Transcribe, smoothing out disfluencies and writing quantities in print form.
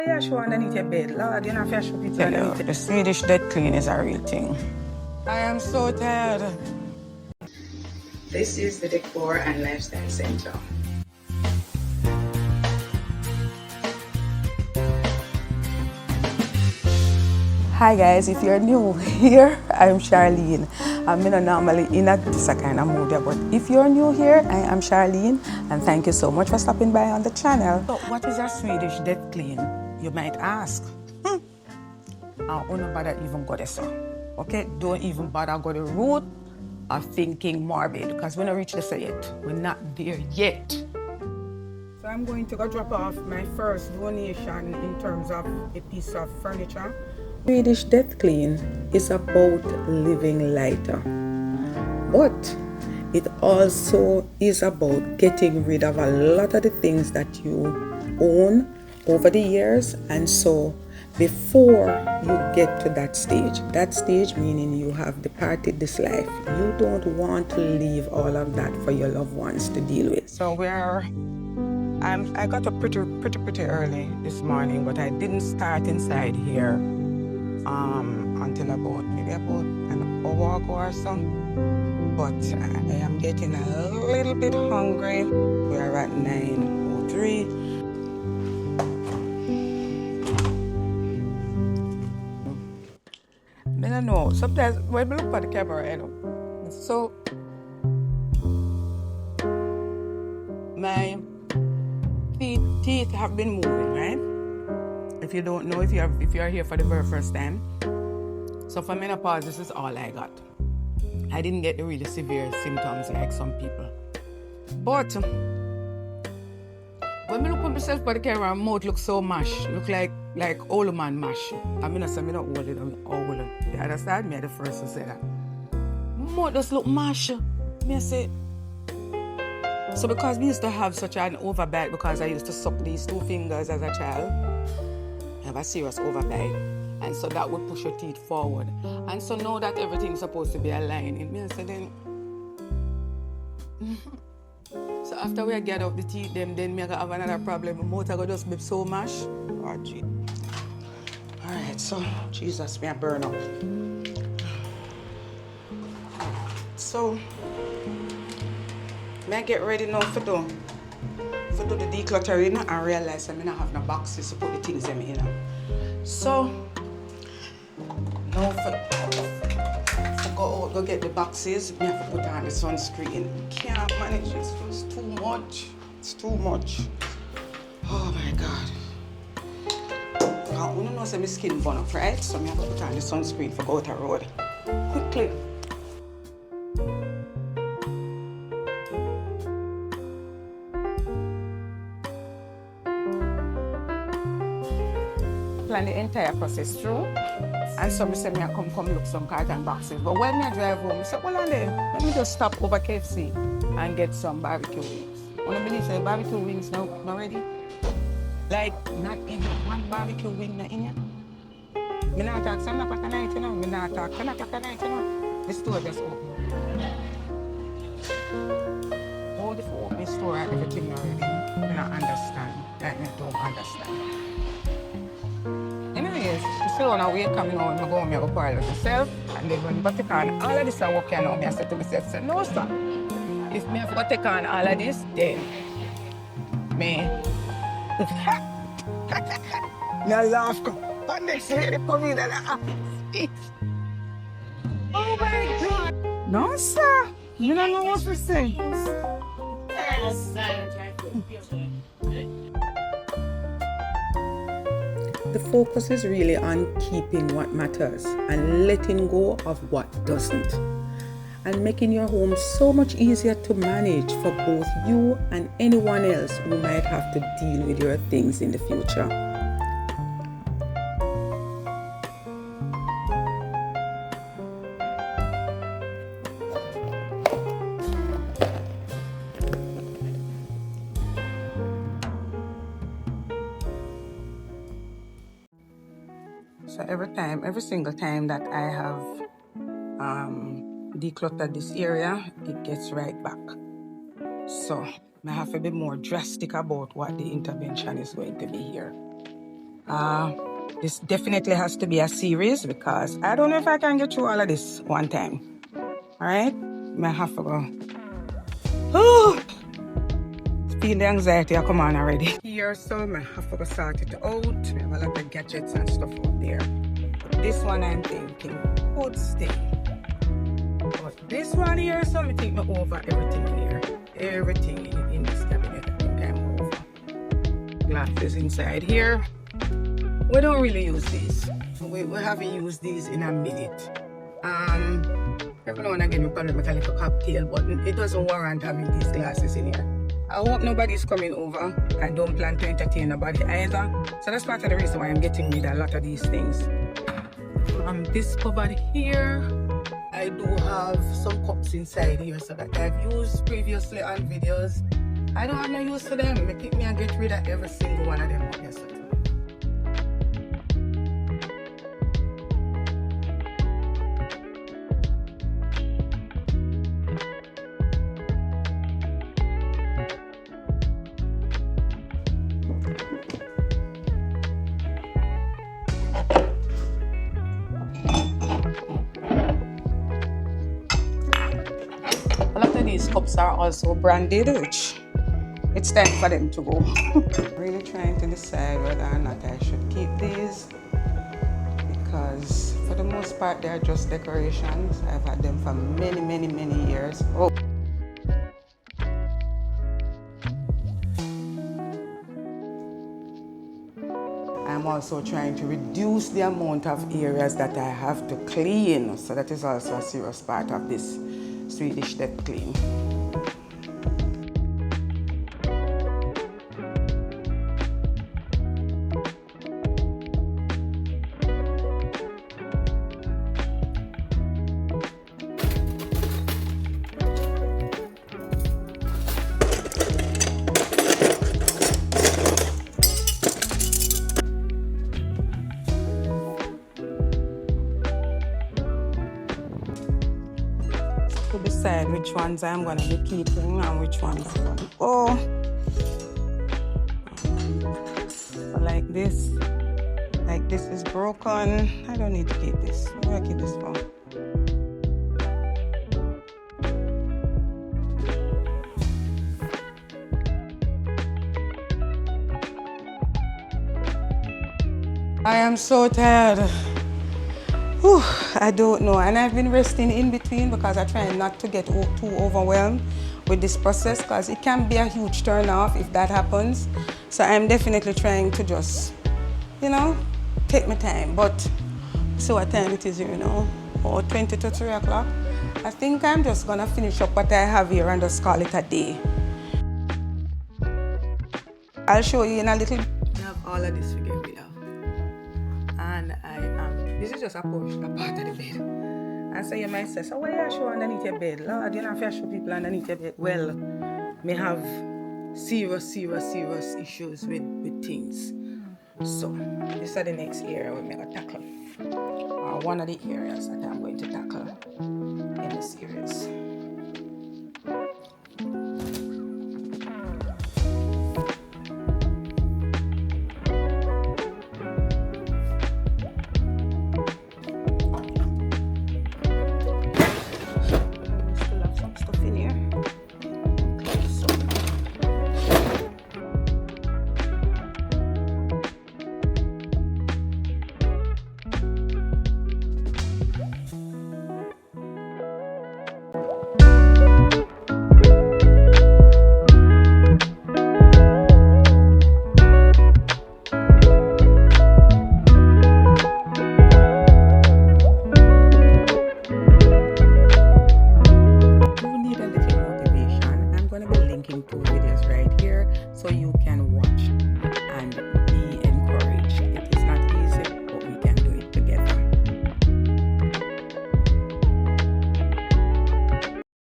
Yeah, show underneath your bed. Lord, you know, if you show it Tell you, the Swedish Death Cleaning is a real thing. I am so tired. This is the Decor and Lifestyle Center. Hi guys, if you're new here, I'm Charlene. I'm not normally in this kind of mood, but if you're new here, I am Charlene, and thank you so much for stopping by on the channel. So what is a Swedish death clean? You might ask. I don't bother even go there, so. Okay, don't even bother go the route of thinking morbid, because we're not reached this yet. We're not there yet. So I'm going to go drop off my first donation in terms of a piece of furniture. Swedish Death Clean is about living lighter, but it also is about getting rid of a lot of the things that you own over the years. And so before you get to that stage meaning you have departed this life, you don't want to leave all of that for your loved ones to deal with. So I got up pretty early this morning, but I didn't start inside here until maybe about an hour ago or so. But I am getting a little bit hungry. We are at 9:03. I don't know. Sometimes when I look at the camera, I know. So my teeth have been moving, right? If you don't know, if you're here for the very first time. So for menopause, this is all I got. I didn't get the really severe symptoms like some people. But when I look at myself by the camera, my mouth looks so mash. Look like old man mash. I mean, I'm not old, I'm old. You understand? Me, the first to say that. My mouth just look mash. Me, I say. So because we used to have such an overbite, because I used to suck these two fingers as a child, I have a serious overbite. And so that would push your teeth forward. And so now that everything's supposed to be aligned, it means then. So after we get out the teeth, then me have another problem. My mouth go just be so mash. Oh, gee. All right, so Jesus, me a burn up. So, me I get ready now for do the decluttering and realize I don't have no boxes to put the things in. So. Now for go get the boxes, me have to put on the sunscreen. Can't manage, it's just too much. It's too much. Oh my God. I don't know, say my skin burn up, right? So me have to put on the sunscreen for go out the road. Quickly. Plan the entire process through. And so I say, I come look some carton boxes. But when I drive home, I say, well, let me just stop over KFC and get some barbecue wings. When I believe say barbecue wings now ready. Like, not even one barbecue wing not in here. I not talk 7 o'clock at night, you know. I not talk 10 o'clock at night, you know. The store just open. All the food open store and everything already. I don't understand. I don't understand. Anyways, you still on our way coming home, I go home, I go quarrel with myself, and then when I take on all of this I work now, I say to myself, say, no sir, if me have to take on all of this, then me I laugh, and they say they come in and laugh. Oh my God. No sir, you don't know what to say. The focus is really on keeping what matters and letting go of what doesn't. And making your home so much easier to manage for both you and anyone else who might have to deal with your things in the future. So every single time that I have decluttered this area, it gets right back. So I have to be more drastic about what the intervention is going to be here. This definitely has to be a series because I don't know if I can get through all of this one time. All right, I have to go. Oh, feel the anxiety come on already. Here, so I have to go sort it out. I have a lot of gadgets and stuff out there. But this one I'm thinking could stay. But this one here, so I think me over everything in here. Everything in this cabinet, I think I'm over. Glasses inside here. We don't really use these. We haven't used these in a minute. Every now and again we probably make a little cocktail, but it doesn't warrant having these glasses in here. I hope nobody's coming over. I don't plan to entertain nobody either. So that's part of the reason why I'm getting rid of a lot of these things. This covered here, I do have some cups inside here so that I've used previously on videos. I don't have no use for them. I pick me and get rid of every single one of them. Yes, a lot of these cups are also branded, which it's time for them to go. Really trying to decide whether or not I should keep these because for the most part they're just decorations. I've had them for many years. Oh. I'm also trying to reduce the amount of areas that I have to clean. So that is also a serious part of this Swedish Death Cleaning. To decide which ones I'm going to be keeping and which ones I'm going to go. So like this is broken. I don't need to keep this. I'm going to keep this for. I am so tired. Whew, I don't know, and I've been resting in between because I try not to get too overwhelmed with this process because it can be a huge turn off if that happens. So I'm definitely trying to just, take my time. But so what time it is here now? 20 to 3 o'clock. I think I'm just gonna finish up what I have here and just call it a day. I'll show you in a little. I have all of this to get rid of. And this is just a portion, a part of the bed. And so you might say, so why are you showing underneath your bed? Lord, you know, if you show people underneath your bed, well, may have serious issues with things. So, this is the next area we're going to tackle. Or one of the areas that I'm going to tackle in the series.